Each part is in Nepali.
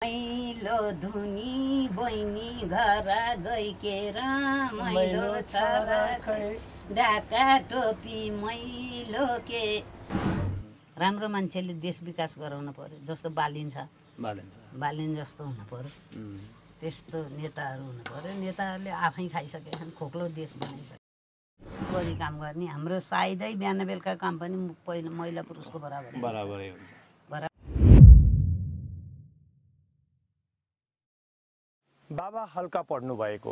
मैलो धुनी बहिनी घर गइके मैलो छरा ढाका टोपी मैलो के। राम्रो मान्छेले देश विकास गराउन पर्यो, जस्तो बालिन जस्तो हुनु पर्यो, त्यस्तो नेताहरू हुनु पर्यो। नेताहरूले आफै खाइसकेछन्, खोक्लो देश बनाइसके गरी काम गर्ने। हाम्रो सायदै बिहान बेलुका काम पनि पहिला महिला पुरुषको बराबरै हुन्छ। बाबा हल्का पढ्नु भएको,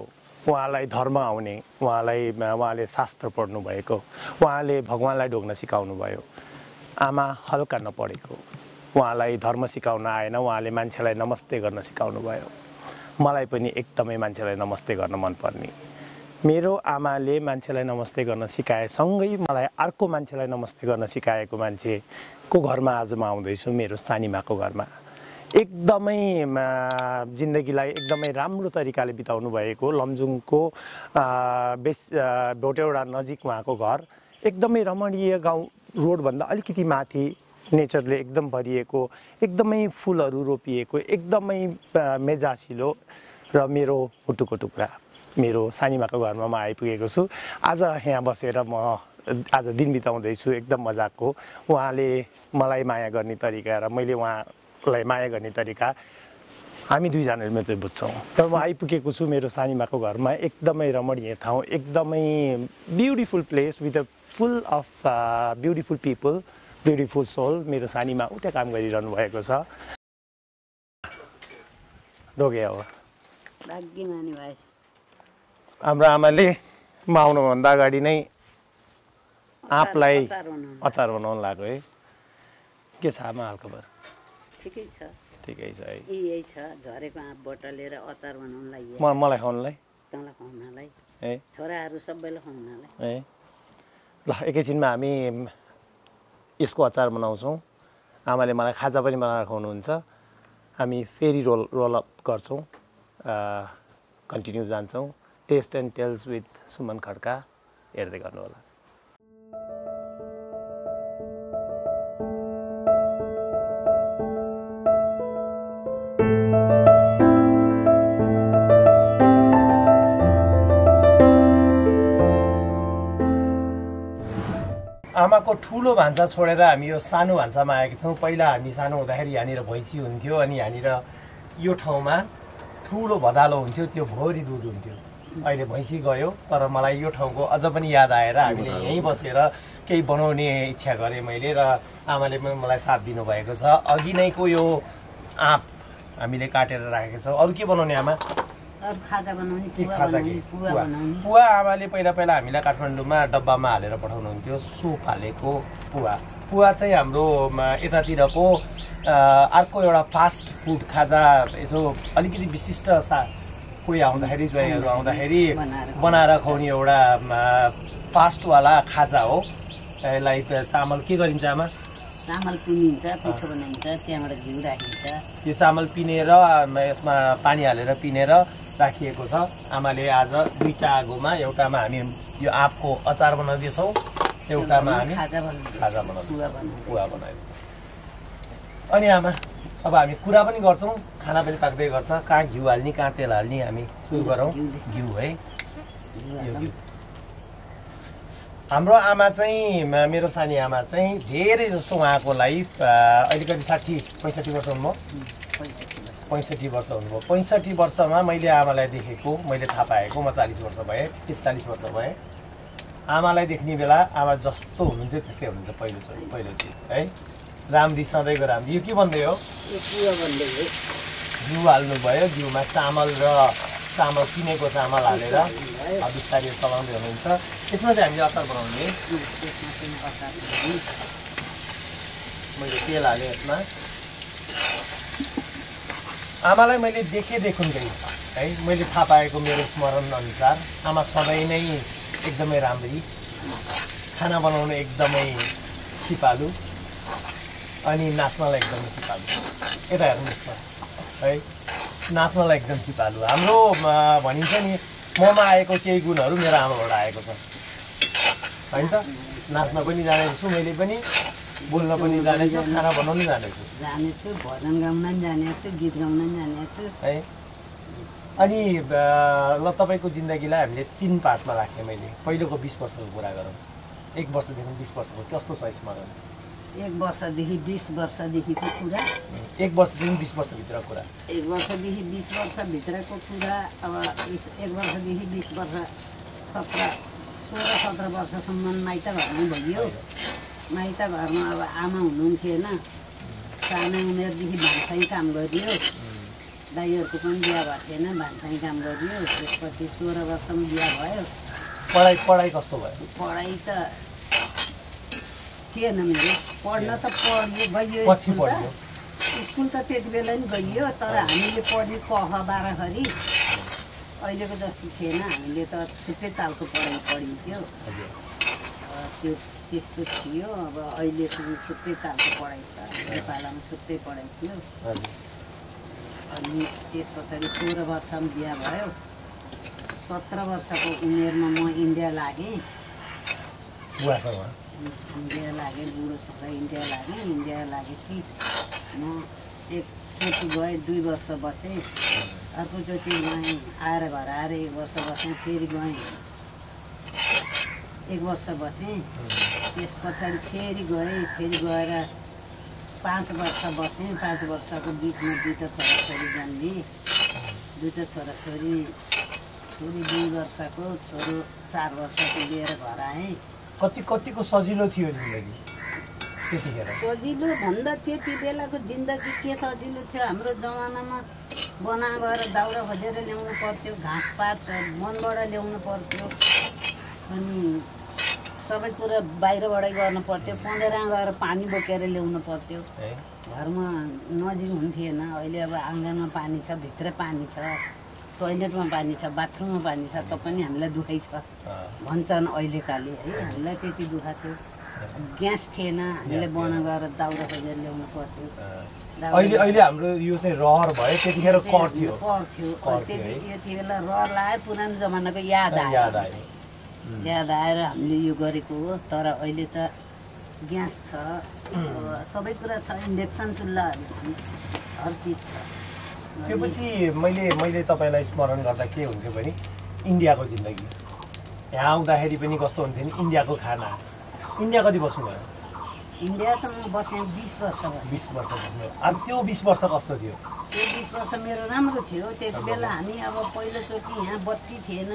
उहाँलाई धर्म आउने, उहाँले शास्त्र पढ्नु भएको, उहाँले भगवानलाई ढोग्न सिकाउनु भयो। आमा हल्का नपढेको, उहाँलाई धर्म सिकाउन आएन, उहाँले मान्छेलाई नमस्ते गर्न सिकाउनु भयो। मलाई पनि एकदमै मान्छेलाई नमस्ते गर्न मनपर्ने। मेरो आमाले मान्छेलाई नमस्ते गर्न सिकाएसँगै मलाई अर्को मान्छेलाई नमस्ते गर्न सिकाएको मान्छेको घरमा आज म आउँदैछु, मेरो सानीमाको घरमा। एकदमै जिन्दगीलाई एकदमै राम्रो तरिकाले बिताउनु भएको, लमजुङको भोटेौडा नजिक उहाँको घर। एकदमै रमणीय गाउँ, रोडभन्दा अलिकति माथि, नेचरले एकदम भरिएको, एकदमै फुलहरू रोपिएको, एकदमै मेजासिलो र मेरो मुटुको टुक्रा मेरो सानीमाको घरमा म आइपुगेको छु। आज यहाँ बसेर म आज दिन बिताउँदैछु एकदम मजाको। उहाँले मलाई माया गर्ने तरिका र मैले उहाँलाई माया गर्ने तरिका हामी दुईजनाले मात्रै बुझ्छौँ। तर म आइपुगेको छु मेरो सानीमाको घरमा। एकदमै रमणीय ठाउँ, एकदमै beautiful place with a full of beautiful people, beautiful soul. मेरो सानीमा उता काम गरिरहनु भएको छ। ढोगे हो भाग्यमानी भएछ। हाम्रो आमाले म आउनुभन्दा अगाडि नै आँपलाई अचार बनाउनु लाग्यो है। के छ आमा हालखबर? ठिकै छ, ठिकै छ है। यही छ, झरेको आँप बटलेर अचार बनाउनलाई, मलाई खुवाउनलाई, तँलाई खुवाउनलाई, है छोराहरू सबैलाई खुवाउनलाई। है ल, एकैछिनमा हामी यसको अचार बनाउँछौँ। आमाले मलाई खाजा पनि बनाएर खुवाउनुहुन्छ। हामी फेरि रोल अप गर्छौँ, कन्टिन्यू जान्छौँ। Taste and tales with Suman Khadka हेर्दै गर्नुहोला। आमाको ठुलो भान्सा छोडेर हामी यो सानो भान्सामा आएका छौँ। पहिला हामी सानो हुँदाखेरि यहाँनिर भैँसी हुन्थ्यो, अनि यहाँनिर यो ठाउँमा ठुलो भदालो हुन्थ्यो, त्यो भोरी दुध हुन्थ्यो। अहिले भैँसी गयो, तर मलाई यो ठाउँको अझ पनि याद आएर हामीले यहीँ बसेर केही बनाउने इच्छा गरेँ मैले, र आमाले पनि मलाई साथ दिनुभएको छ। अघि नैको यो आँप हामीले काटेर राखेको छौँ। अरू के बनाउने आमा? खाजा बनाउने, पुवा। आमाले पहिला हामीलाई काठमाडौँमा डब्बामा हालेर पठाउनुहुन्थ्यो, सुप हालेको पुवा चाहिँ हाम्रो यतातिरको अर्को एउटा फास्ट फुड खाजा। यसो अलिकति विशिष्ट कोही आउँदाखेरि, ज्वाइँहरू आउँदाखेरि बनाएर खुवाउने एउटा फास्टवाला खाजा हो। यसलाई चामल के गरिन्छ आमा? चामल पिनिन्छ, पिठो बनाइन्छ, त्यहाँबाट घिउ राखिन्छ। यो चामल पिनेर यसमा पानी हालेर पिनेर राखिएको छ। आमाले आज दुईटा आगोमा, एउटामा हामी यो आँपको अचार बनाउँदैछौँ, एउटामा हामी खाजा बनाउँछौँ, पुवा बनाउँछौँ। अनि आमा अब हामी कुरा पनि गर्छौँ, खाना पनि पाक्दै गर्छ। कहाँ घिउ हाल्ने, कहाँ तेल हाल्ने, हामी सुरु गरौँ। घिउ है, यो घिउ। हाम्रो आमा चाहिँ, मेरो सानी आमा चाहिँ धेरै जसो उहाँको लाइफ अलिकति 60-65 वर्ष हुनुभयो। 65 वर्ष हुनुभयो। 65 वर्षमा मैले आमालाई देखेको, मैले थाहा पाएको, म 40 वर्ष भएँ, 40 वर्ष भएँ। आमालाई देख्ने बेला आमा जस्तो हुनुहुन्थ्यो त्यस्तै हुनुहुन्छ। पहिलो चिज है, राम्री सधैँको राम्री। यो के भन्दै हो? घिउ हाल्नुभयो, घिउमा चामल पिनेको चामल हालेर बिस्तारै चलाउँदै हुनुहुन्छ। यसमा चाहिँ हामीले अचार बनाउने। मैले तेल हालेँ यसमा। आमालाई मैले देखुन्कै है, मैले थाहा पाएको मेरो स्मरण अनुसार आमा सधैँ नै एकदमै राम्री, खाना बनाउनु एकदमै सिपालु, अनि नाच्नलाई एकदमै सिपालु। यता हेर्नुहोस् है, नाच्नलाई एकदम सिपालु। हाम्रो भनिन्छ नि, ममा आएको केही गुणहरू मेरो आमाबाट आएको छ, होइन त? नाच्न पनि जानेको छु मैले पनि, बोल्न पनि जानेछु, खाना बनाउनु जानेछु। जानेछु, भजन गाउन पनि जानेछु, गीत गाउन पनि जानेछु। है अनि ल तपाईँको जिन्दगीलाई हामीले 3 पार्टमा राखेँ मैले। पहिलोको 20 वर्षको कुरा गरौँ। 1 वर्षदेखि 20 वर्षको कस्तो छ स्मरण? 1 वर्षदेखि 20 वर्षदेखिको कुरा। 1 वर्षदेखि 20 वर्षभित्रको कुरा। 1 वर्षदेखि 20 वर्षभित्रको कुरा। अब 1 वर्षदेखि 20 वर्ष 16-17 वर्षसम्म माइत घरमा भइयो। माइत घरमा अब आमा हुनुहुन्थेन। सानो उमेरदेखि भान्साई काम गरियो। दाइहरूको पनि बिहा भएको थिएन, भान्साई काम गरियो। त्यसपछि 16 वर्षमा बिहा भयो। पढाइ कस्तो भयो? पढाइ त थिएन मेरो। पढ्न त गइयो पछि पढ्यो। स्कुल त त्यति बेला नि गइयो, तर हामीले पढ्ने कह 12 खरी अहिलेको जस्तो थिएन। हामीले त छुट्टै तालको पढाइ पढिन्थ्यो। त्यो त्यस्तो थियो। अब अहिले पनि छुट्टै तालको पढाइ छ। हाम्रो पालामा छुट्टै पढाइ थियो। अनि त्यस पछाडि 16 वर्षमा बिहा भयो। 17 वर्षको उमेरमा म इन्डिया लागेँ। इन्डिया लागेँ, बुढोसँग इन्डिया लागेँ। इन्डिया लागेपछि म एकचोटि गएँ, 2 वर्ष बसेँ। अर्कोचोटि गएँ, आएर घर आएर 1 वर्ष बसेँ। फेरि गएँ, 1 वर्ष बसेँ। त्यस पछाडि फेरि गएँ। फेरि गएर 5 वर्ष बसेँ। 5 वर्षको बिचमा 2टा छोराछोरी जन्मे। 2टा छोराछोरी, छोरी 2 वर्षको, छोरो 4 वर्षको लिएर घर आएँ। कतिको सजिलो थियो जिन्दगी त्यतिखेर? सजिलो भन्दा त्यति बेलाको जिन्दगी के सजिलो थियो? हाम्रो जमानामा बना गएर दाउरा खोजेर ल्याउनु पर्थ्यो, घाँसपात वनबाट ल्याउनु पर्थ्यो। अनि सबै कुरा बाहिरबाटै गर्नु पर्थ्यो। पँधेरा गएर पानी बोकेर ल्याउनु पर्थ्यो। घरमा नजिक हुन्थेन। अहिले अब आँगनमा पानी छ, भित्र पानी छ, टोइलेटमा पानी छ, बाथरुममा पानी छ, त पनि हामीलाई दुःखै छ भन्छन् अहिलेकाले है। हामीलाई त्यति दुःख थियो। ग्यास थिएन, हामीले बना गएर दाउरा खोजेर ल्याउनु पर्थ्यो। अहिले हाम्रो यो चाहिँ रहर भयो, त्यतिखेर कर थियो। त्यति बेला रहर लाग्यो। पुरानो जमानाको याद आएर हामीले यो गरेको हो। तर अहिले त ग्यास छ, सबै कुरा छ, इन्डक्सन चुल्हाहरू छन्, हर चिज छ। त्यसपछि मैले तपाईँलाई स्मरण गर्दा के हुन्थ्यो भने इन्डियाको जिन्दगी। यहाँ आउँदाखेरि पनि कस्तो हुन्थ्यो नि इन्डियाको खाना। इन्डिया कति बस्नुभयो? इन्डिया त म बसेँ 20 वर्ष बसेँ। 20 वर्ष बस्नुभयो। अब त्यो 20 वर्ष कस्तो थियो? त्यो 20 वर्ष मेरो राम्रो थियो। त्यति बेला हामी अब पहिलोचोटि यहाँ बत्ती थिएन,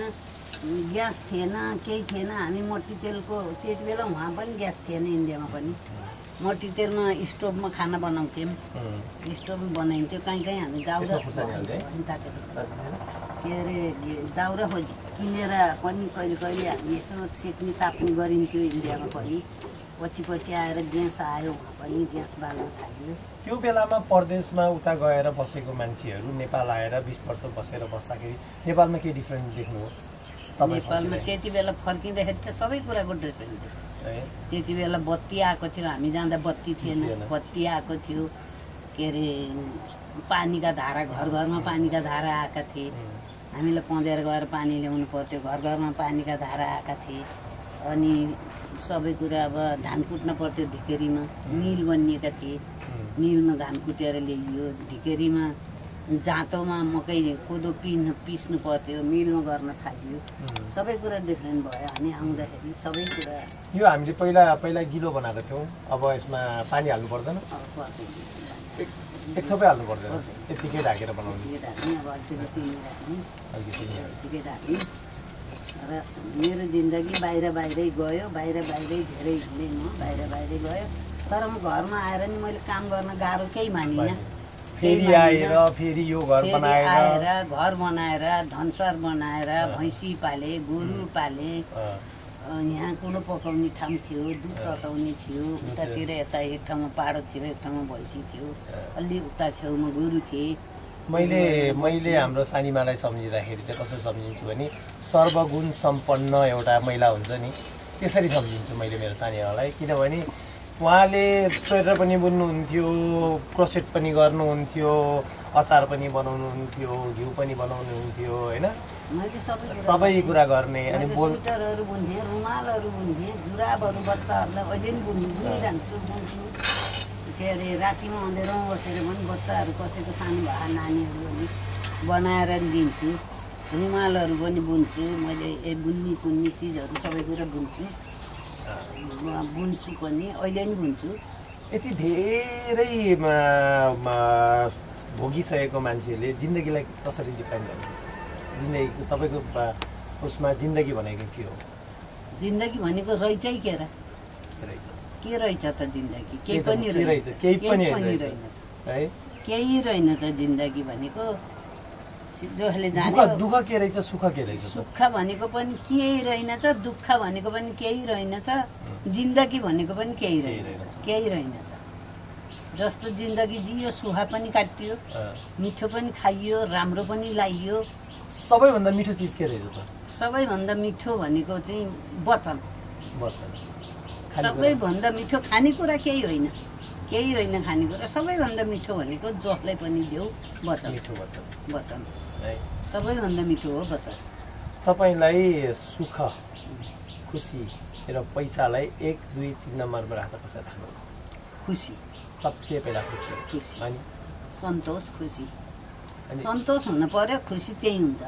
ग्यास थिएन, केही थिएन। हामी मट्टी तेलको, त्यति बेला उहाँ पनि ग्यास थिएन, इन्डियामा पनि मट्टी तेलमा स्टोभमा खाना बनाउँथ्यौँ। स्टोभमा बनाइन्थ्यो। कहीँ हामी दाउरा के अरे दाउरा किनेर पनि कहिले कहिले हामी यसो सेक्ने ताप्ने गरिन्थ्यो इन्डियामा पनि। पछि आएर ग्यास आयो, उहाँ पनि ग्यास बाल्न थाल्यो। त्यो बेलामा परदेशमा उता गएर बसेको मान्छेहरू नेपाल आएर 20 वर्ष बसेर बस्दाखेरि नेपालमा के डिफ्रेन्स देख्नुभयो? नेपालमा त्यति बेला फर्किँदाखेरि त सबै कुराको डिफ्रेन्स थियो। त्यति बेला बत्ती आएको थियो, हामी जाँदा बत्ती थिएन। बत्ती आएको थियो, के अरे पानीका धारा, घर घरमा पानीका धारा आएका थिए। हामीलाई पँधेर गएर पानी ल्याउनु पर्थ्यो। घर घरमा पानीका धारा आएका थिए। अनि सबै कुरा अब धान कुट्न पर्थ्यो ढिकेरीमा। मिल बनिएका थिए, मिलमा धान कुटेर ल्याइयो। ढिकेरीमा जाँतोमा मकै कोदो पिस्नु पर्थ्यो, मिलमा गर्न थालियो। सबै कुरा डिफ्रेन्ट भयो हामी आउँदाखेरि। सबै कुरा यो हामीले पहिला गिलो बनाएको थियौँ। अब यसमा पानी हाल्नु पर्दैन? एक थोपै हाल्नु पर्दैन, यतिकै ढाकेर बनाउने। अब अलिकति राख्ने। र मेरो जिन्दगी बाहिरै गयो। बाहिरै धेरै हिँडेँ म, बाहिरै गयो। तर म घरमा आएर नि मैले काम गर्न गाह्रो केही मानिनँ। फेरि आएर फेरि यो घर बनाएर घर बनाएर धनसर बनाएर भैँसी पाले, गोरु पाले। यहाँ कुलो पकाउने ठाउँ थियो, दुध तताउने थियो। उतातिर यता एक ठाउँमा पाडो थियो, एक ठाउँमा भैँसी थियो। अलि उता छेउमा गोरु थिए। मैले हाम्रो सानीमालाई सम्झिँदाखेरि चाहिँ कसरी सम्झिन्छु भने सर्वगुण सम्पन्न एउटा महिला हुन्छ नि, त्यसरी सम्झिन्छु मैले मेरो सानीमालाई। किनभने उहाँले स्वेटर पनि बुन्नुहुन्थ्यो, क्रोसेट पनि गर्नुहुन्थ्यो, अचार पनि बनाउनुहुन्थ्यो, घिउ पनि बनाउनुहुन्थ्यो, होइन? सबै कुरा गर्ने। अनि स्वेटरहरू बुन्थेँ, रुमालहरू बुन्थेँ, जुराबहरू बच्चाहरूलाई अहिले पनि बुनिरहन्छु। के अरे रातिमा अँधेरोमा बसेर पनि बच्चाहरू कसैको सानो भए नानीहरू पनि बनाएर दिन्छु। रुमालहरू पनि बुन्छु मैले, बुन्नी कुन्नी चिजहरू सबै कुरा बुन्छु पनि, अहिले पनि बुन्छु। यति धेरै भोगिसकेको मान्छेले जिन्दगीलाई कसरी डिफाइन गर्नुहुन्छ? जिन्दगी तपाईँको उसमा जिन्दगी भनेको के हो? जिन्दगी भनेको रहेछै के र? के रहेछ त जिन्दगी? केही पनि रहेछ, केही पनि रहेन है, केही रहेनछ जिन्दगी भनेको। जसले जाने दुःख के रहेछ, सुख के रहेछ? सुख भनेको पनि केही रहेनछ, दुःख भनेको पनि केही रहेनछ, जिन्दगी भनेको पनि केही रहेनछ। जस्तो जिन्दगी जियो, सुहा पनि काटियो, मिठो पनि खाइयो, राम्रो पनि लाइयो। सबैभन्दा मिठो चिज के रहेछ त? सबैभन्दा मिठो भनेको चाहिँ वचन। सबैभन्दा मिठो खानेकुरा केही होइन खानेकुरा। सबैभन्दा मिठो भनेको जसलाई पनि देऊ वचन। सबैभन्दा मिठो हो वचन। तपाईँलाई सुख, खुसी र पैसालाई 1, 2, 3 नम्बरमा राख्दा कसरी राख्नुहुन्छ? खुसी सबसे पहिला खुसी अनि सन्तोष। खुसी सन्तोष हुनु पर्यो, खुसी त्यही हुन्छ।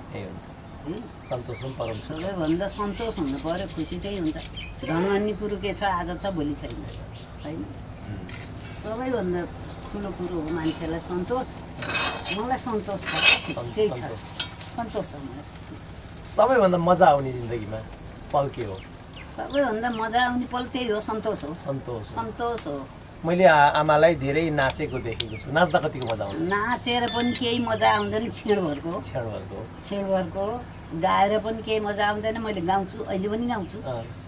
सन्तोष पनि परम सबैभन्दा सन्तोष हुनु पर्यो, खुसी त्यही हुन्छ। धन भन्ने कुरो के छ, आज छ भोलि छैन होइन। सबैभन्दा ठुलो कुरो हो मान्छेलाई सन्तोष। मलाई सन्तोष छ, त्यही छ, सन्तोष छ मलाई। सबैभन्दा मजा आउने जिन्दगीमा पल के हो? सबैभन्दा मजा आउने पल त्यही हो, सन्तोष हो। सन्तोष हो। मैले आमालाई धेरै नाचेको देखेको छु। नाच्दा कतिको मजा आउँछ? नाचेर पनि केही मजा आउँदैन, छेडभरको। गाएर पनि केही मजा आउँदैन। मैले गाउँछु, अहिले पनि गाउँछु।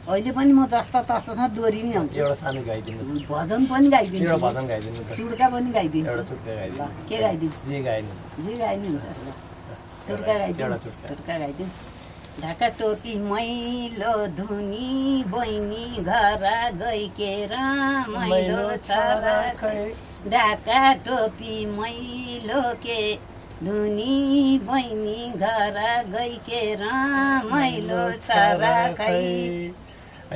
अहिले पनि म जस्ता तस्तासँग दोहोरी नि गाउँछु। एउटा सानो गाइदिनु। भजन पनि गाइदिन्छु। एउटा भजन गाइदिनु। चुड्का पनि गाइदिन्छु। एउटा चुड्का गाइदिनु। के गाइदिन्छु? जे गाइनु हुन्छ। चुड्का गाइदिनु। चुड्का गाइदिनु। ढाका टोपी मैलो धुनी बहिनी घर गइके रमाइलो छ राखै। ढाका टोपी मैलो के धुनी बहिनी घर गइके रमाइलो छ राखै।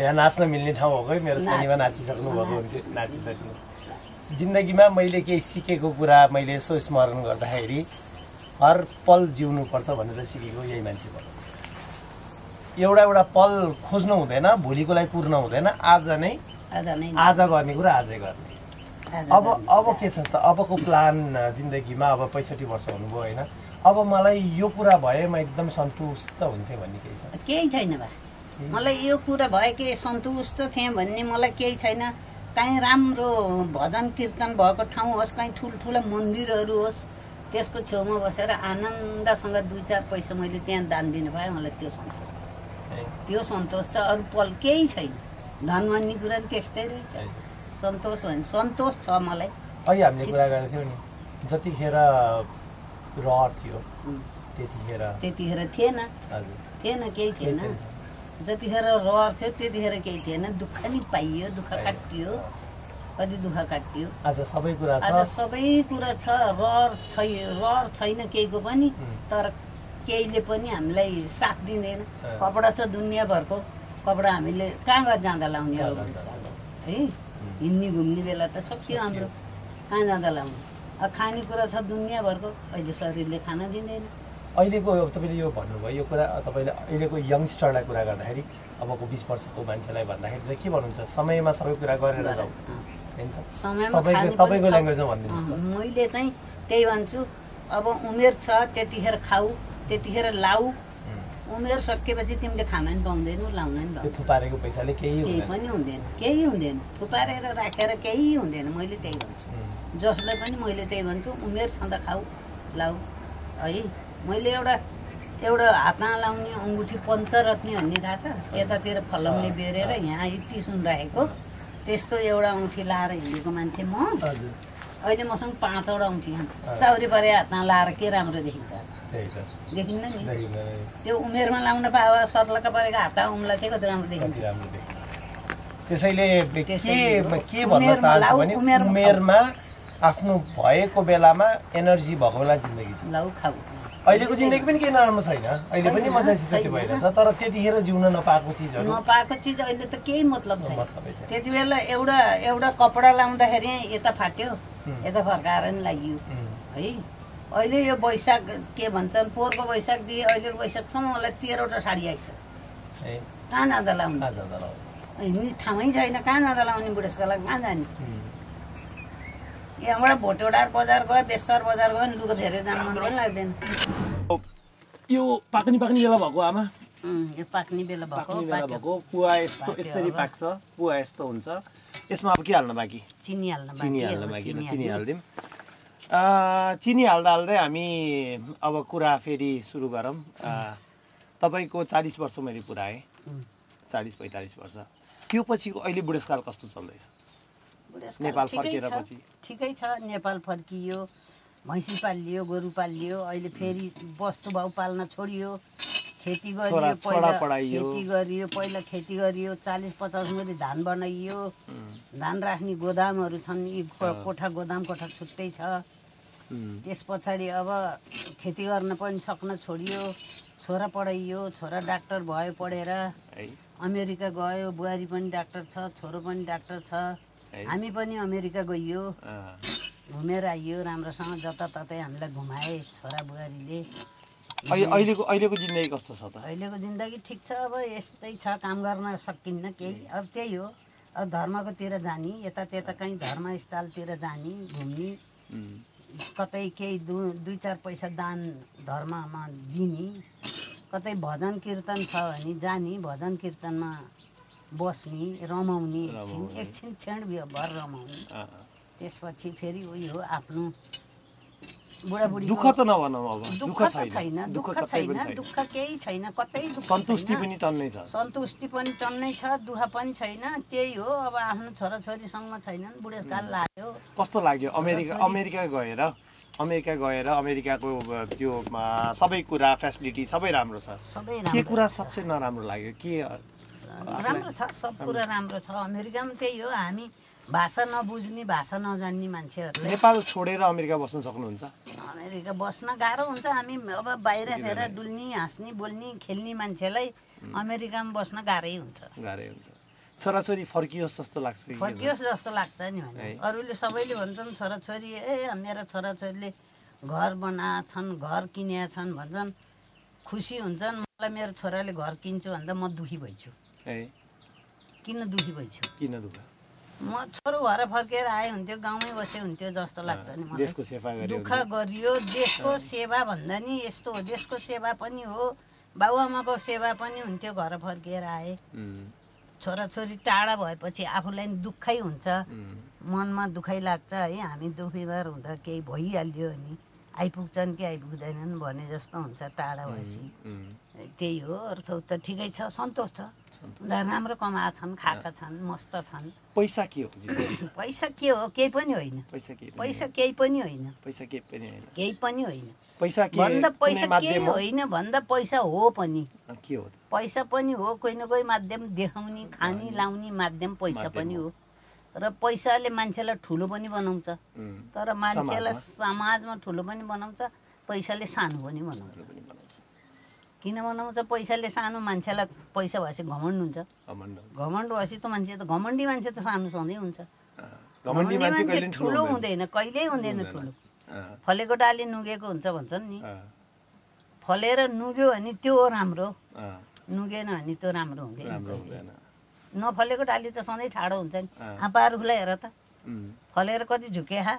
यहाँ नाच्न मिल्ने ठाउँ हो है। मेरो सानीमा नाचिसक्नु भएको हुन्थ्यो, नाचिसक्नु। जिन्दगीमा मैले केही सिकेको कुरा मैले यसो स्मरण गर्दाखेरि हर पल जिउनुपर्छ भनेर सिकेको यही मान्छेबाट। एउटा पल खोज्नु हुँदैन, भोलिको लागि कुर्न हुँदैन, आज गर्ने कुरा आजै गर्ने। अब के छ त? अबको प्लान जिन्दगीमा अब 65 वर्ष हुनुभयो होइन, अब मलाई यो कुरा भए म एकदम सन्तुष्ट हुन्थेँ भन्ने केही छ? केही छैन बा। मलाई यो कुरा भए कि सन्तुष्ट थिएँ भन्ने मलाई केही छैन। काहीँ राम्रो भजन कीर्तन भएको ठाउँ होस्, काहीँ ठुल्ठुला मन्दिरहरू होस्, त्यसको छेउमा बसेर आनन्दसँग 2-4 पैसा मैले त्यहाँ दान दिनु पाएँ, मलाई त्यो सन्तोष छ। त्यो सन्तोष छ। अरू पल केही छैन। धन भन्ने कुरा पनि त्यस्तै रहेछ। सन्तोष भने सन्तोष छ मलाई। अहिले हामीले कुरा गरेको थियौँ नि, जतिखेर रहर थियो त्यतिखेर थिएन। केही थिएन। जतिखेर रहर थियो त्यतिखेर केही थिएन। दुःख नि पाइयो, दुःख काटियो, कति दुःख काटियो। आज सबै कुरा छ। रहर छैन केहीको पनि, तर केहीले पनि हामीलाई साथ दिँदैन। कपडा छ दुनियाँभरको, कपडा हामीले कहाँ गएर जाँदा लाउने है? हिँड्ने घुम्ने बेला त सकियो हाम्रो, कहाँ जाँदा लाउने? खानेकुरा छ दुनियाँभरको, अहिले शरीरले खान दिँदैन। अहिलेको तपाईँले यो भन्नुभयो, यो कुरा तपाईँले अहिलेको यङ्गस्टरलाई कुरा गर्दाखेरि, अबको 20 वर्षको मान्छेलाई भन्दाखेरि चाहिँ के भन्नुहुन्छ? समयमा सबै कुरा गरेर जाऊ। तपाईँको ल्याङ्ग्वेजमा भनिदिनुहोस् न। मैले चाहिँ त्यही भन्छु, अब उमेर छ त्यतिखेर खाऊ, त्यतिखेर लाऊ। उमेर सकेपछि तिमीले खान पनि पाउँदैनौ, लाउन पनि पाउँदैन। थुपारेको पैसाले केही पनि हुँदैन। थुपारेर राखेर केही हुँदैन। मैले त्यही भन्छु, जसलाई पनि मैले त्यही भन्छु, उमेर छँदा खाऊ, लाऊ है। मैले एउटा हातमा लाउने अङ्गुठी पञ्चरत्नी भन्ने थाहा छ? यतातिर फलमले बेरेर यहाँ यति सुन राखेको, त्यस्तो एउटा औँठी लाएर हिँडेको मान्छे म। अहिले मसँग 5वटा औँठी चाउरी परे हातमा लाएर के राम्रो देखिन्छ? देखिन्न नि। त्यो उमेरमा लाउन पाए सर्लक्क परेको हात उम्ला थियो, कति राम्रो देखिन्छ। त्यसैले के भन्न चाहन्छु भने उमेरमा आफ्नो भएको बेलामा एनर्जी भएको बेला जिन्दगी छ। लाउ खाऊ। अहिलेको जिन्दगी पनि केही नराम्रो छैन, अहिले पनि मजाले त्यति भइरहेछ, तर त्यतिखेर जिउन नपाएको चिजहरू नपाएको चिज अहिले त केही मतलब छैन। त्यति बेला एउटा कपडा लाउँदाखेरि यता फाट्यो, यता फर्काएर नि लगाइयो है। अहिले यो वैशाख के भन्छन्, पोहोरको वैशाख दिए अहिलेको वैशाखसम्म मलाई 13वटा साडी आइछ। कहाँ नादा लाउने, हिँड्ने ठाउँै छैन, कहाँ नादा लाउने बुढेसकाललाई, कहाँ जाने। यहाँबाट भोटेडार बजार गयो, बेसर बजार गयो, लुगा धेरै जानु मन पनि लाग्दैन। यो पाक्ने बेला भएको आमा, यो पाक्ने बेला भएको पुवा यस्तो यसरी पाक्छ, पुवा यस्तो हुन्छ। यसमा अब के हाल्न बाँकी? चिनी हाल्न बाँकी, चिनी हाल्दिउँ। चिनी हाल्दै हामी अब कुरा फेरि सुरु गरौँ। तपाईँको 40 वर्ष मैले पुऱ्याएँ, 40-45 वर्ष। त्यो पछिको अहिले बुढेसकाल कस्तो चल्दैछ? नेपाल फर्किएर पछि ठिकै छ। नेपाल फर्कियो, भैँसी पालियो, गोरु पालियो, अहिले फेरि वस्तु भाउ पाल्न छोडियो, खेती गरियो, पहिला खेती गरियो, 40-50 मुरी धान बनाइयो, धान राख्ने गोदामहरू छन्, यी कोठा गोदाम कोठा छुट्टै छ। त्यस पछाडि अब खेती गर्न पनि सक्न छोडियो, छोरा पढाइयो, छोरा डाक्टर भयो पढेर, अमेरिका गयो, बुहारी पनि डाक्टर छ, छोरो पनि डाक्टर छ। हामी पनि अमेरिका गइयो, घुमेर आइयो राम्रोसँग, जताततै हामीलाई घुमाए छोरा बुहारीले। अहिलेको जिन्दगी कस्तो छ त? अहिलेको जिन्दगी ठिक छ, अब यस्तै छ, काम गर्न सकिन्न केही। अब त्यही हो, अब धर्मकोतिर जाने, यता त्यता कहीँ धर्मस्थलतिर जाने, घुम्ने, कतै केही 2-4 पैसा दान धर्ममा दिने, कतै भजन कीर्तन छ भने जाने, भजन कीर्तनमा बस्ने, रमाउने, एकछिन क्षणभर रमाउने। त्यसपछि फेरि उयो हो आफ्नो बुढाबुढी। दुःख त नभनौँ अब, दुःख छैन, दुःख केही छैन, कतै सन्तुष्टि पनि टन्नै छ, सन्तुष्टि पनि टन्नै छ, दुःख पनि छैन। त्यही हो, अब आफ्नो छोराछोरीसँग छैनन्, बुढेसकाल लाग्यो। कस्तो लाग्यो अमेरिका गएर अमेरिकाको त्यो सबै कुरा फेसिलिटी सबै राम्रो छ, के कुरा सबसे नराम्रो लाग्यो? के राम्रो छ, सब कुरा राम्रो छ अमेरिकामा। त्यही हो, हामी भाषा नबुझ्ने, भाषा नजान्ने मान्छेहरूले नेपाल छोडेर अमेरिका बस्न सक्नुहुन्छ? अमेरिका बस्न गाह्रो हुन्छ। हामी अब बाहिर फेर डुल्ने, हाँस्ने, बोल्ने, खेल्ने मान्छेलाई अमेरिकामा बस्न गाह्रै हुन्छ। छोराछोरी फर्कियोस् जस्तो लाग्छ? फर्कियोस् जस्तो लाग्छ नि भने। अरूले सबैले भन्छन् छोराछोरी, मेरा छोराछोरीले घर बनाएछन्, घर किनेका छन् भन्छन्, खुसी हुन्छन्। मलाई मेरो छोराले घर किन्छु भन्दा म दुखी भइछु। किन दुखी भइछु? किन दुःख? म छोरो घर फर्केर आए हुन्थ्यो, गाउँमै बसे हुन्थ्यो जस्तो लाग्छ नि मलाई। दुःख गरियो, देशको सेवा भन्दा नि यस्तो हो, देशको सेवा पनि हो, बाबुआमाको सेवा पनि हुन्थ्यो। घर फर्केर आए, छोराछोरी टाढा भएपछि आफूलाई दुःखै हुन्छ, मनमा दुःखै लाग्छ है। हामी दुःख बिमार हुँदा केही भइहाल्यो नि, आइपुग्छन् कि आइपुग्दैनन् भने जस्तो हुन्छ टाढा भएपछि। त्यही हो, अरू त ठिकै छ, सन्तोष छ। राम्रो कमाएका छन्, खाएका छन्, मस्त छन्। पैसा के हो? पैसा के हो? केही पनि होइन। पैसा केही पनि होइन। केही पनि होइन। भन्दा पैसा केही होइन, भन्दा पैसा हो पनि। के हो? पैसा पनि हो, कोही न कोही माध्यम देखाउने, खाने, लाउने माध्यम पैसा पनि हो। र पैसाले मान्छेलाई ठुलो पनि बनाउँछ, तर मान्छेलाई समाजमा ठुलो पनि बनाउँछ, पैसाले सानो पनि बनाउँछ। किन बनाउँछ? पैसाले सानो, मान्छेलाई पैसा भएपछि घमण्ड हुन्छ। घमण्ड भएपछि त मान्छे त घमण्डी मान्छे त सानो सधैँ हुन्छ। घमण्डी मान्छे ठुलो हुँदैन, कहिल्यै हुँदैन ठुलो। फलेको डाली नुगेको हुन्छ भन्छन् नि। फलेर नुग्यो भने त्यो राम्रो, नुगेन भने त्यो राम्रो हुँदैन। नफलेको डाली त सधैँ ठाडो हुन्छ नि। आँपाहरूलाई हेर त, फलेर कति झुकेहा,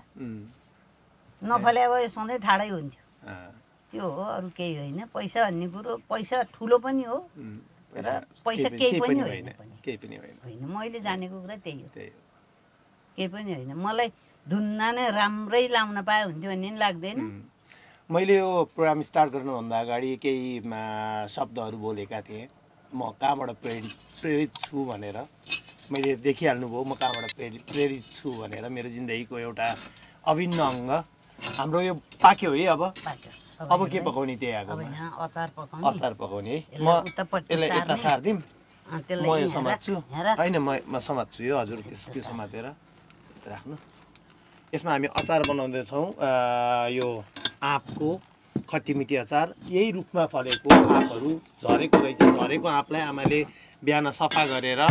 नफले अब सधैँ ठाडै हुन्थ्यो। त्यो हो, अरू केही होइन। पैसा भन्ने कुरो, पैसा ठुलो पनि हो र पैसा केही पनि होइन। मैले जानेको कुरा त्यही हो, केही पनि होइन। मलाई धुन्ना नै राम्रै लाउन पाए हुन्थ्यो भन्ने नि लाग्दैन। मैले यो प्रोग्राम स्टार्ट गर्नुभन्दा अगाडि केही शब्दहरू बोलेका थिएँ, म कहाँबाट प्रेरित छु भनेर। मैले देखिहाल्नुभयो म कहाँबाट प्रेरित छु भनेर। मेरो जिन्दगीको एउटा अभिन्न अङ्ग। हाम्रो यो पाक्यो है, अब के पकाउने? त्यही आगो अचार पकाउने है। म यसलाई यता सार्दिउँ, म यो समात्छु। होइन, म समात्छु यो, हजुर त्यो समातेर राख्नु। यसमा हामी अचार बनाउँदैछौँ, यो आँपको खट्टीमिठी अचार यही रुखमा फलेको आँपहरू झरेको रहेछ। झरेको आँपलाई आमाले बिहान सफा गरेर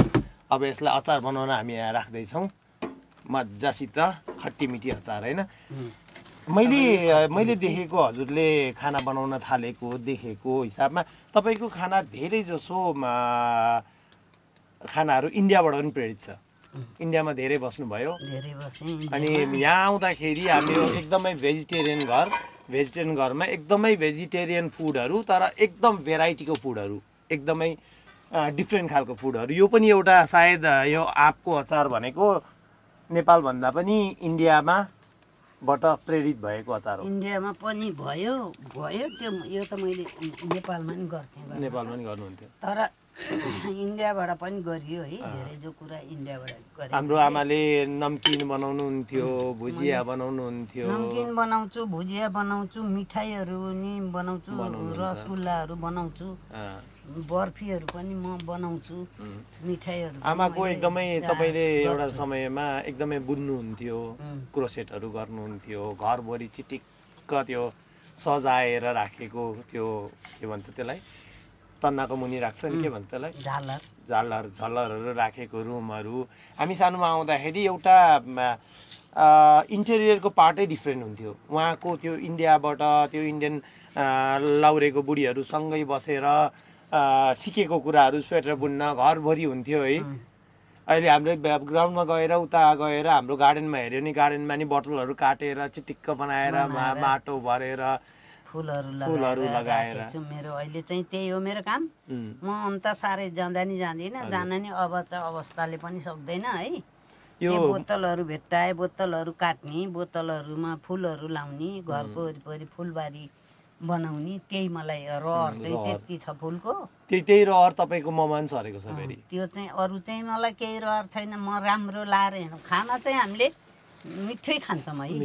अब यसलाई अचार बनाउन हामी यहाँ राख्दैछौँ मजासित खट्टीमिठी अचार होइन। मैले देखेको हजुरले खाना बनाउन थालेको देखेको हिसाबमा तपाईँको खाना धेरै जसो खानाहरू इन्डियाबाट पनि प्रेरित छ। इन्डियामा धेरै बस्नुभयो अनि यहाँ आउँदाखेरि हाम्रो एकदमै भेजिटेरियन घरमा एकदमै भेजिटेरियन फुडहरू तर एकदम भेराइटीको फुडहरू एकदमै डिफ्रेन्ट खालको फुडहरू। यो पनि एउटा सायद यो आँपको अचार भनेको नेपालभन्दा पनि इन्डियामाबाट प्रेरित भएको अचार हो। इन्डियामा पनि भयो त्यो यो त मैले नेपालमा पनि गर्थेँ। नेपालमा पनि गर्नुहुन्थ्यो तर इन्डियाबाट पनि गरियो है धेरै जो कुरा इन्डियाबाट गरियो। हाम्रो आमाले नमकिन बनाउनुहुन्थ्यो भुजिया बनाउनुहुन्थ्यो। नमकिन बनाउँछु भुजिया बनाउँछु मिठाईहरू नि बनाउँछु रसगुल्लाहरू बनाउँछु बर्फीहरू पनि म बनाउँछु मिठाईहरू। आमाको एकदमै तपाईँले एउटा समयमा एकदमै बुन्नुहुन्थ्यो क्रोसेटहरू गर्नुहुन्थ्यो घरभरि चिटिक्क त्यो सजाएर राखेको त्यो के भन्छ त्यसलाई तन्नाको मुनि राख्छ नि के भन्छ त्यसलाई झल्लरहरू राखेको रुमहरू। हामी सानोमा आउँदाखेरि एउटा इन्टेरियरको पार्टै डिफ्रेन्ट हुन्थ्यो। उहाँको त्यो इन्डियाबाट त्यो इन्डियन लाउरेको बुढीहरू सँगै बसेर सिकेको कुराहरू स्वेटर बुन्न घरभरि हुन्थ्यो है। अहिले हाम्रो ग्राउन्डमा गएर उता गएर हाम्रो गार्डनमा हेऱ्यो नि गार्डनमा नि बोतलहरू काटेर चिटिक्क बनाएर माटो भरेर फुलहरू लगाएर मेरो अहिले चाहिँ त्यही हो मेरो काम। म अन्त साह्रै जाँदा नि जान्दिनँ जान नि अब त अवस्थाले पनि सक्दैन है। यो बोतलहरू भेट्टाए बोतलहरू काट्ने बोतलहरूमा फुलहरू लाउने घरको वरिपरि फुलबारी बनाउने त्यही मलाई रहर चाहिँ त्यति छ फुलको। त्यही रहर तपाईँको ममा छरेको छ फेरि। त्यो चाहिँ अरू चाहिँ मलाई केही रहर छैन। म राम्रो लाएर हेर्नु खाना चाहिँ हामीले मिठै खान्छौँ है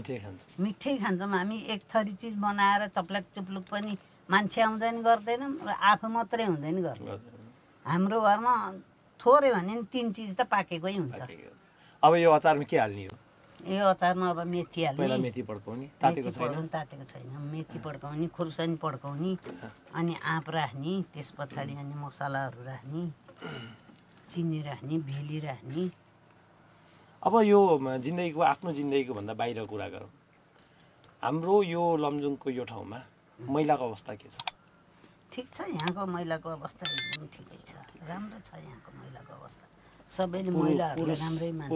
मिठै खान्छौँ। हामी एक थरी चिज बनाएर चप्लक चुप्लुक पनि मान्छे आउँदैन गर्दैनौँ र आफू मात्रै हुँदैन गर्दैन। हाम्रो घरमा थोरै भने नि 3 चिज त पाकेकै हुन्छ। अब यो अचारमा के हाल्ने हो? यो अचारमा अब मेथी हाल्ने पहिला मेथी पड्काउने तातेको छैन मेथी पड्काउने खुर्सानी पड्काउने अनि आँप राख्ने त्यस पछाडि अनि मसलाहरू राख्ने चिनी राख्ने भेली राख्ने। अब यो जिन्दगीको आफ्नो जिन्दगीको भन्दा बाहिर कुरा गरौँ। हाम्रो यो लमजुङको यो ठाउँमा महिलाको अवस्था के छ? ठिक छ यहाँको महिलाको अवस्था एकदम ठिकै छ राम्रो छ यहाँको महिलाको अवस्था। सबैले महिलाहरूलाई राम्रै मान्छ।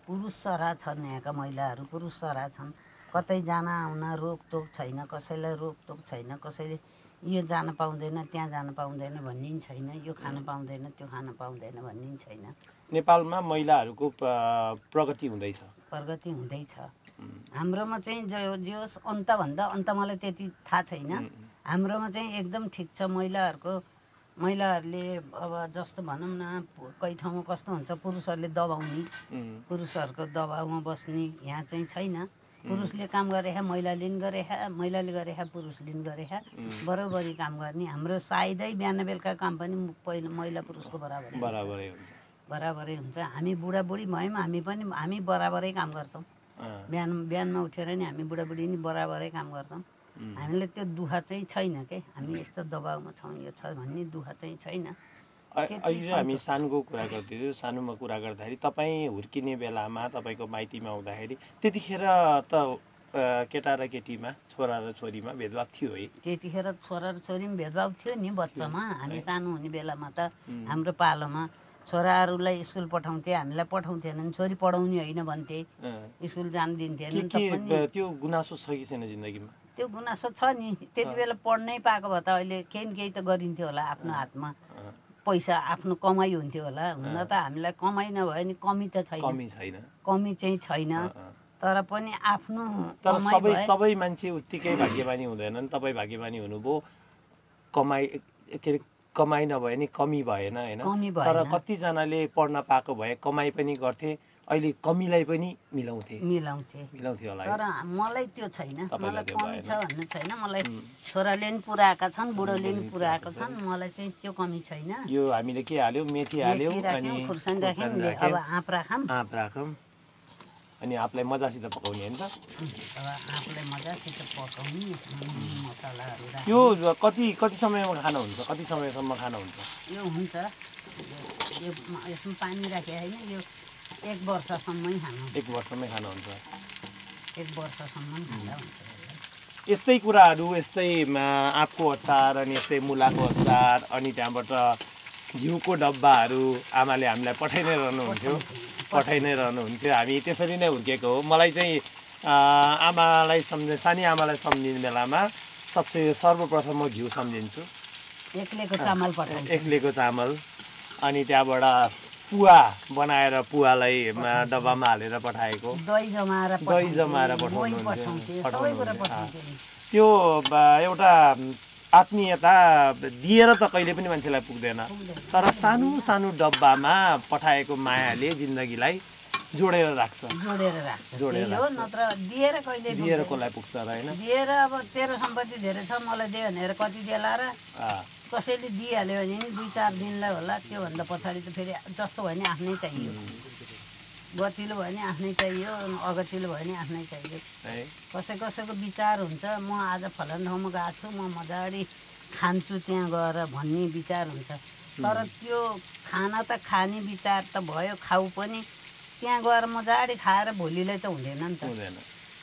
पुरुष सरा छन् यहाँका महिलाहरू पुरुष सरा छन्। कतै जान आउन रोकटोक छैन कसैलाई रोकटोक छैन कसैले यो जान पाउँदैन त्यहाँ जान पाउँदैन भन्ने पनि छैन यो खान पाउँदैन त्यो खान पाउँदैन भन्ने पनि छैन। नेपालमा महिलाहरूको प्रगति हुँदैछ हाम्रोमा चाहिँ जो अन्तभन्दा अन्त मलाई त्यति थाहा छैन। हाम्रोमा चाहिँ एकदम ठिक छ महिलाहरूले अब जस्तो भनौँ न कहीँ ठाउँमा कस्तो हुन्छ पुरुषहरूले दबाउने पुरुषहरूको दबाउमा बस्ने यहाँ चाहिँ छैन। पुरुषले काम गरेका महिलाले पनि गरेका महिलाले गरेका पुरुषले पनि गरेका बराबरी काम गर्ने। हाम्रो सायदै बिहान बेलुका काम पनि पहिला महिला पुरुषको बराबरै हुन्छ। हामी बुढाबुढी भयौँ हामी बराबरै काम गर्छौँ। बिहानमा उठेर नि हामी बुढाबुढी नि बराबरै काम गर्छौँ। हामीलाई त्यो दुःख चाहिँ छैन के हामी यस्तो दबाउमा छौँ यो छ भन्ने दुःख चाहिँ छैन। अहिले हामी सानोको कुरा गर्दैछौँ। सानोमा कुरा गर्दाखेरि तपाईँ हुर्किने बेलामा तपाईँको माइतीमा आउँदाखेरि त्यतिखेर त केटा र केटीमा छोरा र छोरीमा भेदभाव थियो है? त्यतिखेर छोरा र छोरीमा भेदभाव थियो नि बच्चामा। हामी सानो हुने बेलामा त हाम्रो पालोमा छोराहरूलाई स्कुल पठाउँथे हामीलाई पठाउँथेनन् छोरी पढाउने होइन भन्थे स्कुल जान दिन्थेन। त्यो गुनासो छ कि छैन जिन्दगीमा? त्यो गुनासो छ नि त्यति बेला पढ्नै पाएको भए त अहिले केही न केही त गरिन्थ्यो होला। आफ्नो हातमा पैसा आफ्नो कमाइ हुन्थ्यो होला। हुन त हामीलाई कमाइ नभए नि कमी त छैन कमी चाहिँ छैन तर पनि आफ्नो तर सबै मान्छे उत्तिकै भाग्यमानी हुँदैनन्। तपाईँ भाग्यमानी हुनुभयो कमाइ नभए नि कमी भएन होइन। तर कतिजनाले पढ्न पाएको भए कमाइ पनि गर्थे अहिले कमीलाई पनि मिलाउँथे होला। तर मलाई त्यो छैन मलाई कमी छ भन्ने छैन। मलाई छोराले पनि पुऱ्याएका छन् बुढोले पनि पुऱ्याएका छन् मलाई चाहिँ त्यो कमी छैन। यो हामीले के हाल्यो मेथी हाल्यो अनि खुर्सानी राख्यौँ अब आँप राखौँ अनि आफूलाई मजासित पकाउने हैन त अब आफूलाई मजासित पकाउने मसलाहरू राख्ने। यो कति समयमा खानुहुन्छ कति समयसम्म खानुहुन्छ यो हुन्छ यो यसमा पानी राखे होइन यो 1 वर्षसम्मै खानु 1 वर्षमै खानुहुन्छ 1 वर्षसम्म खाँदा हुन्छ यस्तै कुराहरू यस्तै आँपको अचार अनि यस्तै मुलाको अचार अनि त्यहाँबाट घिउको डब्बाहरू आमाले हामीलाई पठाइ नै रहनुहुन्थ्यो हामी त्यसरी नै हुर्केको हो मलाई चाहिँ आमालाई सानी आमालाई सम्झिने बेलामा सर्वप्रथम म घिउ सम्झिन्छु एक्लेको चामल पठाउँछु एक्लेको चामल अनि त्यहाँबाट पुवा बनाएर पुवालाई डब्बामा हालेर पठाएको दही जमाएर पठाउनुहुन्थ्यो त्यो एउटा आत्मीयता दिएर त कहिले पनि मान्छेलाई पुग्दैन तर सानो सानो डब्बामा पठाएको मायाले जिन्दगीलाई जोडेर राख्छ नत्र दिएर कहिले दिएर कसलाई पुग्छ र हैन दिएर अब तेरो सम्पत्ति धेरै छ मलाई दे भनेर कति देला र कसैले दिइहाल्यो भने नि 2-4 दिनलाई होला त्योभन्दा पछाडि त फेरि जस्तो भयो भने आफ्नै चाहियो गतिलो भयो भने आफ्नै चाहियो अगतिलो भयो भने आफ्नै चाहियो कसैको विचार हुन्छ म आज फलान ठाउँमा गएको छु म मजाले खान्छु त्यहाँ गएर भन्ने विचार हुन्छ तर त्यो खाना त खाने विचार त भयो खाऊ पनि त्यहाँ गएर मजाले खाएर भोलिलाई त हुँदैन नि त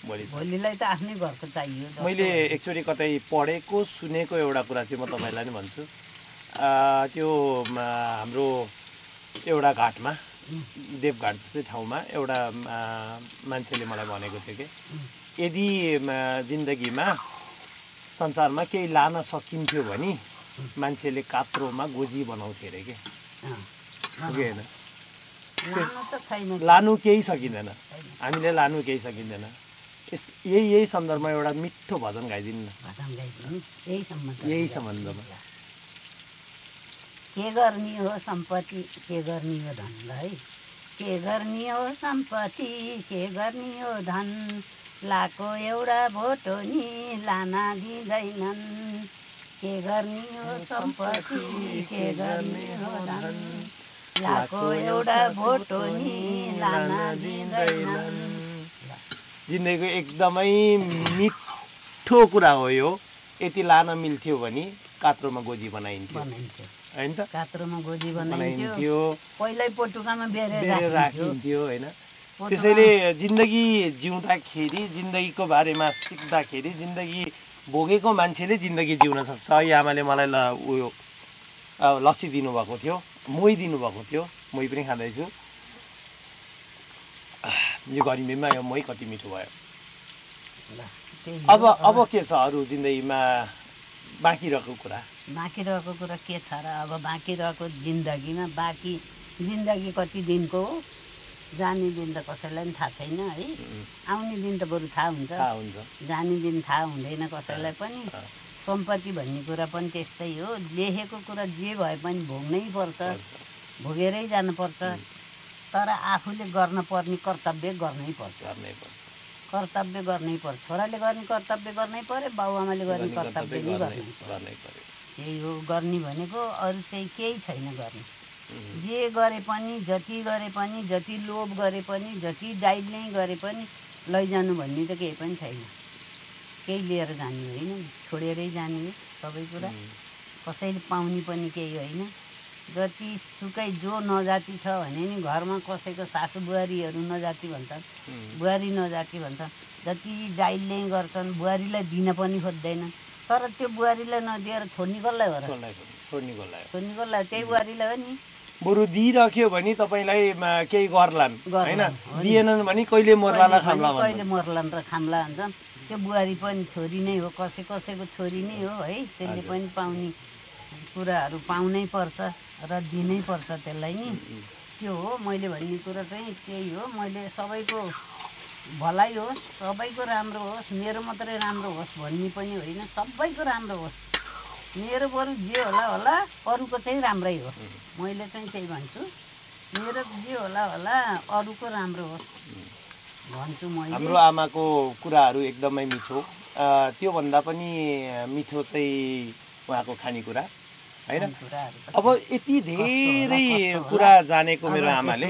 भोलिलाई त आफ्नै घरको चाहियो मैले एकचोटि कतै पढेको सुनेको एउटा कुरा चाहिँ म तपाईँलाई नै भन्छु त्यो हाम्रो एउटा घाटमा देवघाट जस्तै ठाउँमा एउटा मान्छेले मलाई भनेको थियो कि यदि जिन्दगीमा संसारमा केही लान सकिन्थ्यो भने मान्छेले कात्रोमा गोजी बनाउँथे अरे के लानु केही सकिँदैन हामीले लानु केही सकिँदैन यही सन्दर्भमा एउटा मिठो भजन गाइदिनु न यही सम्बन्धमा के गर्ने हो सम्पत्ति के गर्ने हो धनलाई के गर्ने हो सम्पत्ति के गर्ने हो धन लाको एउटा भोटो नि लाना दिँदैनन् के गर्ने हो सम्पत्ति के गर्ने हो धन लाको एउटा भोटो नि लाना दिँदैनन् जिन्दगीको एकदमै मिठो कुरा हो यो यति लान मिल्थ्यो भने कात्रोमा गोजी बनाइन्थ्यो हैन त कात्रोमा गोजी बनाइन्थ्यो पहिल्यै पटुकामा बेरेर राखिन्थ्यो हैन त्यसैले जिन्दगी जिउँदाखेरि जिन्दगीको बारेमा सिक्दाखेरि जिन्दगी भोगेको मान्छेले जिन्दगी जिउन सक्छ यो आमाले मलाई उयो लस्सी दिनुभएको थियो मोही दिनुभएको थियो मोही पनि खाँदैछु यो गर्मीमा यो मोही कति मिठो भयो अब के छ अरू जिन्दगीमा बाँकी रहेको कुरा के छ र अब बाँकी रहेको जिन्दगीमा बाँकी जिन्दगी कति दिनको हो जाने दिन त कसैलाई पनि थाहा छैन है आउने दिन त बरु थाहा हुन्छ जाने दिन थाहा हुँदैन कसैलाई पनि सम्पत्ति भन्ने कुरा पनि त्यस्तै हो लेखेको कुरा जे भए पनि भोग्नै पर्छ भोगेरै जानुपर्छ तर आफूले गर्न पर्ने कर्तव्य गर्नै पर्छ छोराले गर्ने कर्तव्य गर्नै पर्यो बाबुआमाले गर्ने कर्तव्य नै गर्नै पर्यो त्यही हो गर्ने भनेको अरू चाहिँ केही छैन गर्ने जे गरे पनि जति गरे पनि जति लोभ गरे पनि जति डाइल्नै गरे पनि लैजानु भन्ने त केही पनि छैन केही लिएर जाने होइन छोडेरै जाने हो सबै कुरा कसैले पाउने पनि केही होइन जति सुकै जो नजाति छ भने नि घरमा कसैको सासु बुहारीहरू नजाति भन्छन् बुहारी नजाति भन्छन् जति डाइल्ने गर्छन् बुहारीलाई दिन पनि खोज्दैन तर त्यो बुहारीलाई नदिएर छोड्ने कसलाई हो र छोड्ने कसलाई त्यही बुहारीलाई हो नि बरु दिइराख्यो भने तपाईँलाई केही गर्लान् हैन दिएनन् भने कहिले मर्ला र खाम्ला भन्छन् त्यो बुहारी पनि छोरी नै हो कसैको छोरी नै हो है त्यसले पनि पाउने कुराहरू पाउनै पर्छ र दिनै पर्छ त्यसलाई नि त्यो हो मैले भन्ने कुरा चाहिँ त्यही हो मैले सबैको भलाइ होस् सबैको राम्रो होस् मेरो मात्रै राम्रो होस् भन्ने पनि होइन सबैको राम्रो होस् मेरो बरु जे होला अरूको चाहिँ राम्रै होस् मैले चाहिँ त्यही भन्छु मेरो जे होला अरूको राम्रो होस् भन्छु मैले हाम्रो आमाको कुराहरू एकदमै मिठो त्योभन्दा पनि मिठो चाहिँ उहाँको खानेकुरा हैन अब यति धेरै कुरा जानेको मेरो आमाले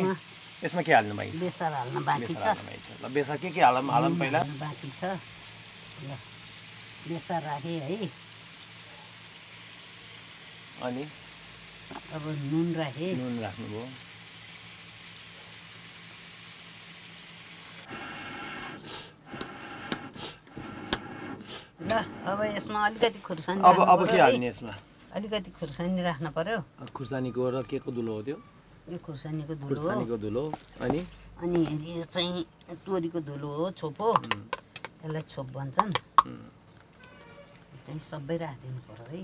यसमा के हाल्नु भाइ? बेसार हाल्न बाँकी बेसार छ। हाल्नु भाइ छ। ल बेसार के हालौँ पहिला? हाल्न बाँकी छ। ल बेसार राखेँ है। अनि अब नुन राखेँ। नुन राख्नुभयो। ल अब यसमा अलिकति खुर्सानी अब के हाल्ने यसमा? अलिकति खुर्सानी राख्न पर्यो। खुर्सानीको र के को धुलो हो त्यो? यो खुर्सानीको धुलो हो। खुर्सानीको धुलो। अनि यो चाहिँ तोरीको धुलो हो, छोप हो। यसलाई छोप भन्छन्। यो चाहिँ सबै राखिदिनु पर्यो है।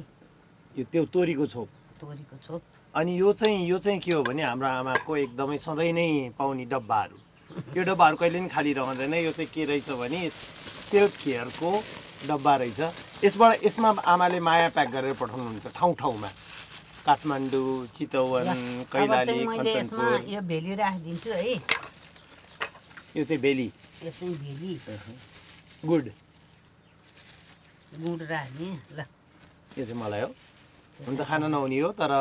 यो त्यो तोरीको छोप। तोरीको छोप। अनि यो चाहिँ के हो भने हाम्रो आमाको एकदमै सधैँ नै पाउने डब्बाहरू। यो डब्बाहरू कहिले पनि खाली रहँदैन। यो चाहिँ के रहेछ भने सेल्फ केयरको डब्बा रहेछ। यसमा आमाले माया प्याक गरेर पठाउनुहुन्छ ठाउँ ठाउँमा। काठमाडौँ, चितवन, कैलाली, कञ्चनपुर। यो भेली राखिदिन्छु है। यो चाहिँ भेली। यो चाहिँ भेली। गुड राख्ने। ल यो चाहिँ मलाई हो। हुन त खाना नहुने हो तर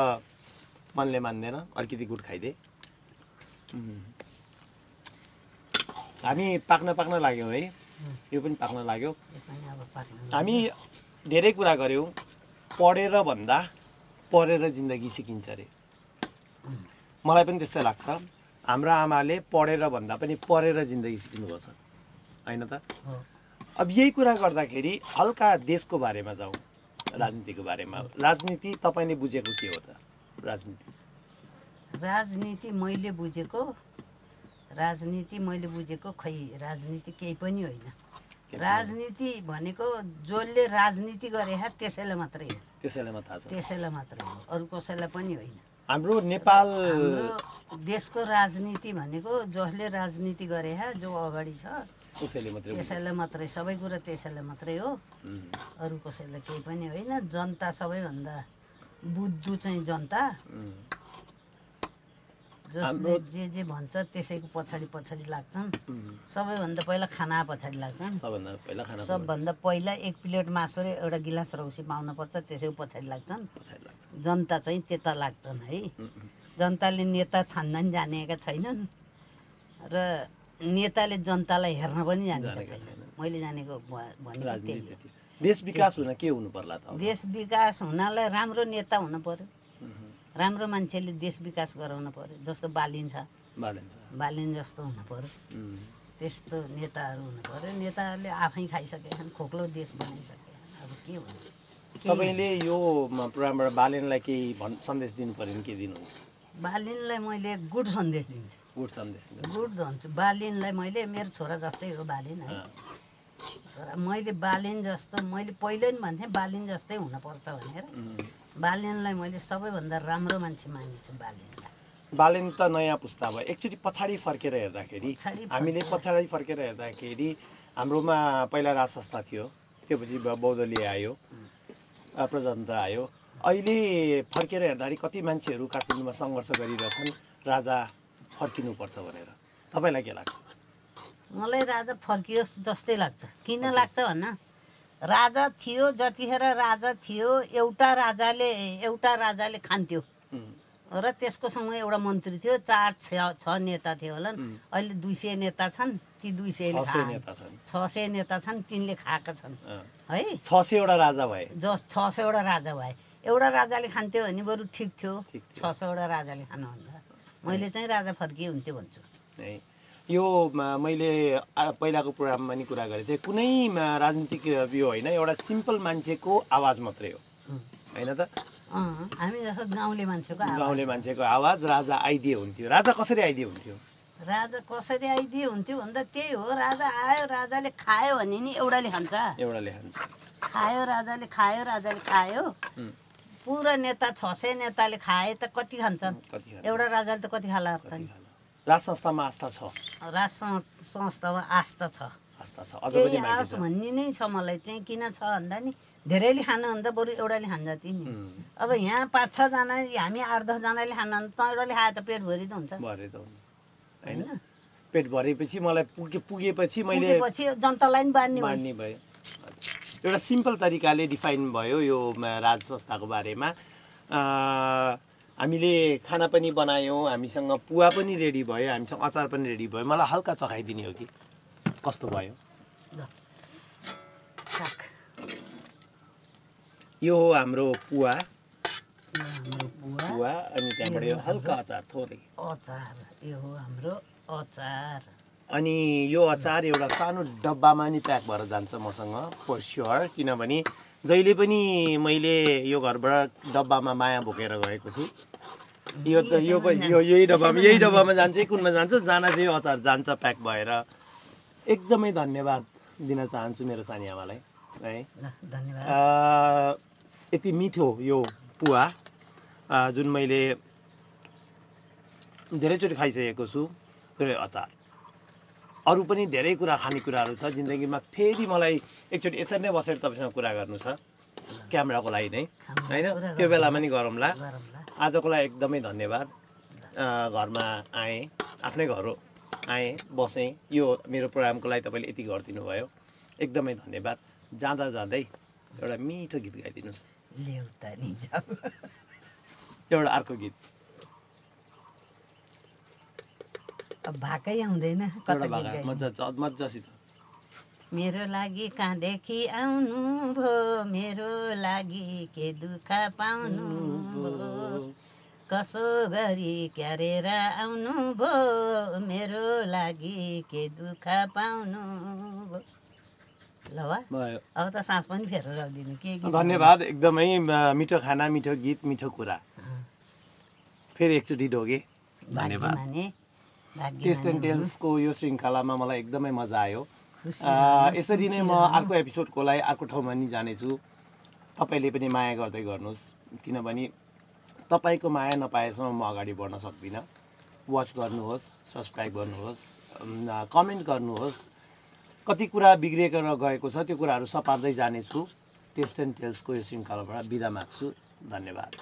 मनले मान्दैन। अलिकति गुड खाइदे। हामी पाक्न लाग्यौँ है। यो पनि पाक्न लाग्यो। हामी धेरै कुरा गऱ्यौँ। पढेर जिन्दगी सिकिन्छ अरे। मलाई पनि त्यस्तै लाग्छ। हाम्रो आमाले पढेर भन्दा पनि पढेर जिन्दगी सिक्नुपर्छ होइन त? अब यही कुरा गर्दाखेरि हल्का देशको बारेमा जाउँ, राजनीतिको बारेमा। राजनीति तपाईँले बुझेको के हो त? राजनीति मैले बुझेको खै राजनीति केही पनि होइन। राजनीति भनेको जसले राजनीति गरे त्यसैलाई मात्रै हो। त्यसैलाई मात्रै हो, अरू कसैलाई पनि होइन। हाम्रो नेपाल देशको राजनीति भनेको जसले राजनीति गरे जो अगाडि छ त्यसैलाई मात्रै, सबै कुरा त्यसैलाई मात्रै हो। अरू कसैलाई केही पनि होइन। जनता सबैभन्दा बुद्धु चाहिँ जनता। जसले जे भन्छ त्यसैको पछाडि लाग्छन्। सबैभन्दा पहिला खाना पछाडि लाग्छन्। सबभन्दा पहिला एक प्लेट मासु र एउटा गिलास रौसी पाउनुपर्छ, त्यसैको पछाडि लाग्छन्। जनता चाहिँ त्यता लाग्छन् है। जनताले नेता छान्न जानेका छैनन् र नेताले जनतालाई हेर्न पनि जानेका छैनन्। मैले जानेको भनेको त्यही हो। देश विकास हुन के हुनु पर्ला त? देश विकास हुनलाई राम्रो नेता हुनु पर्यो। राम्रो मान्छेले देश विकास गराउन पर्यो। जस्तो बालिन छ, बालिन जस्तो हुनु पर्यो। त्यस्तो नेताहरू हुनु पर्यो। नेताहरूले आफै खाइसकेछन्, खोक्लो देश बनाइसके। अब के भन्नु? तपाईँले यो प्रोग्रामबाट बालिनलाई केही सन्देश दिनु पर्यो भने के दिनुहुन्छ? बालिनलाई मैले गुड सन्देश दिन्छु। गुड भन्छु बालिनलाई। मैले मेरो छोरा जस्तै हो बालिन है। तर मैले बालिन जस्तो, मैले पहिल्यै पनि भन्थेँ बालिन जस्तै हुनुपर्छ भनेर। बालिनलाई मैले सबैभन्दा राम्रो मान्छे मानिन्छु बालिनलाई। बालिन त नयाँ पुस्ता भयो। एकचोटि पछाडि फर्केर हेर्दाखेरि हाम्रोमा पहिला राज संस्था थियो, त्यसपछि बौद्धले आयो, प्रजातन्त्र आयो। अहिले फर्केर हेर्दाखेरि कति मान्छेहरू काठमाडौँमा सङ्घर्ष गरिरहेछन् राजा फर्किनुपर्छ भनेर। तपाईँलाई के लाग्छ? मलाई राजा फर्कियोस् जस्तै लाग्छ। किन लाग्छ भन्न, राजा थियो जतिखेर राजा थियो एउटा राजाले खान्थ्यो र त्यसको सँगै एउटा मन्त्री थियो। 4-6 नेता थियो होला। अहिले 200 नेता छन्। ती 200 600 नेता छन्। तिनले खाएका छन् है। 600 वटा राजा भए। 600 वटा राजा भए। एउटा राजाले खान्थ्यो भने बरु ठिक थियो। 600 वटा राजाले खानुभन्दा मैले चाहिँ राजा फर्किए हुन्थ्यो भन्छु। यो मैले पहिलाको प्रोग्राममा नि कुरा गरेको थिएँ। कुनै राजनीतिक यो होइन, एउटा सिम्पल मान्छेको आवाज मात्रै हो होइन त? हामी जस्तो गाउँले मान्छेको आवाज राजा आइदिए हुन्थ्यो। राजा कसरी आइदिए हुन्थ्यो भन्दा त्यही हो। राजा आयो, राजाले खायो भने नि एउटाले खान्छ। खायो राजाले खायो। पुरा नेता 600 नेताले खाए त कति खान्छन्? एउटा राजाले त कति खाला त नि? राज संस्थामा आस्था छ। संस्थामा आस्था छ। आस भन्ने नै छ मलाई चाहिँ। किन छ भन्दा नि धेरैले खानुभन्दा बरु एउटाले खान्छ ती नि। अब यहाँ 5-6 जना, हामी 8-10 जनाले खानु भने त एउटाले खाए त पेट भरि त हुन्छ होइन? पेट भरेपछि मलाई पुगेपछि मैले जनतालाई नि बाँड्ने भयो। एउटा सिम्पल तरिकाले डिफाइन भयो यो राज संस्थाको बारेमा। हामीले खाना पनि बनायौँ, हामीसँग पुवा पनि रेडी भयो, हामीसँग अचार पनि रेडी भयो। मलाई हल्का चखाइदिने हो कि कस्तो भयो? यो हो हाम्रो पुवा, अनि त्यहाँबाट यो हल्का अचार थोरै अचार, यो हो हाम्रो अचार। अनि यो अचार एउटा सानो डब्बामा नि प्याक भएर जान्छ मसँग फर स्योर, किनभने जहिले पनि मैले यो घरबाट डब्बामा माया बोकेर गएको छु। यही डब्बामा जान्छ, कुनमा जान्छ, जान चाहिँ अचार जान्छ प्याक भएर। एकदमै धन्यवाद दिन चाहन्छु मेरो सानी आमालाई है। धन्यवाद। यति मिठो यो पुवा जुन मैले धेरैचोटि खाइसकेको छु। त्यो अचार अरू पनि धेरै कुरा खानेकुराहरू छ जिन्दगीमा, फेरि मलाई एकचोटि यसरी नै बसेर तपाईँसँग कुरा गर्नु छ क्यामेराको लागि नै होइन, त्यो बेलामा नि गरौँला। आजको लागि एकदमै धन्यवाद। घरमा आएँ, आफ्नै घर हो, आएँ बसेँ, यो मेरो प्रोग्रामको लागि तपाईँले यति गरिदिनु भयो, एकदमै धन्यवाद। जाँदा जाँदै एउटा मिठो गीत गाइदिनुहोस्। एउटा अर्को गीत भाकै आउँदैन, मजासित। मेरो लागि कहाँदेखि आउनु भो, मेरो लागि के दुःख पाउनु भो, कसो गरी क्यारेर आउनु भो, मेरो लागि के दुःख पाउनु भो। ल अब त सास पनि फेरेर राखिदिनु के। धन्यवाद। एकदमै मिठो खाना, मिठो गीत, मिठो कुरा। फेरि एकचोटि ढोगे धन्यवाद। टेस्ट एन्ड टेल्सको यो श्रृङ्खलामा मलाई एकदमै मजा आयो। यसरी नै म अर्को एपिसोडको लागि अर्को ठाउँमा नि जानेछु। तपाईँले पनि माया गर्दै गर्नुहोस्, किनभने तपाईँको माया नपाएसम्म म अगाडि बढ्न सक्दिनँ। वाच गर्नुहोस्, सब्सक्राइब गर्नुहोस्, कमेन्ट गर्नुहोस्। कति कुरा बिग्रेर गएको छ त्यो कुराहरू सपार्दै जानेछु। टेस्ट एन्ड टेल्सको यो श्रृङ्खलाबाट बिदा माग्छु। धन्यवाद।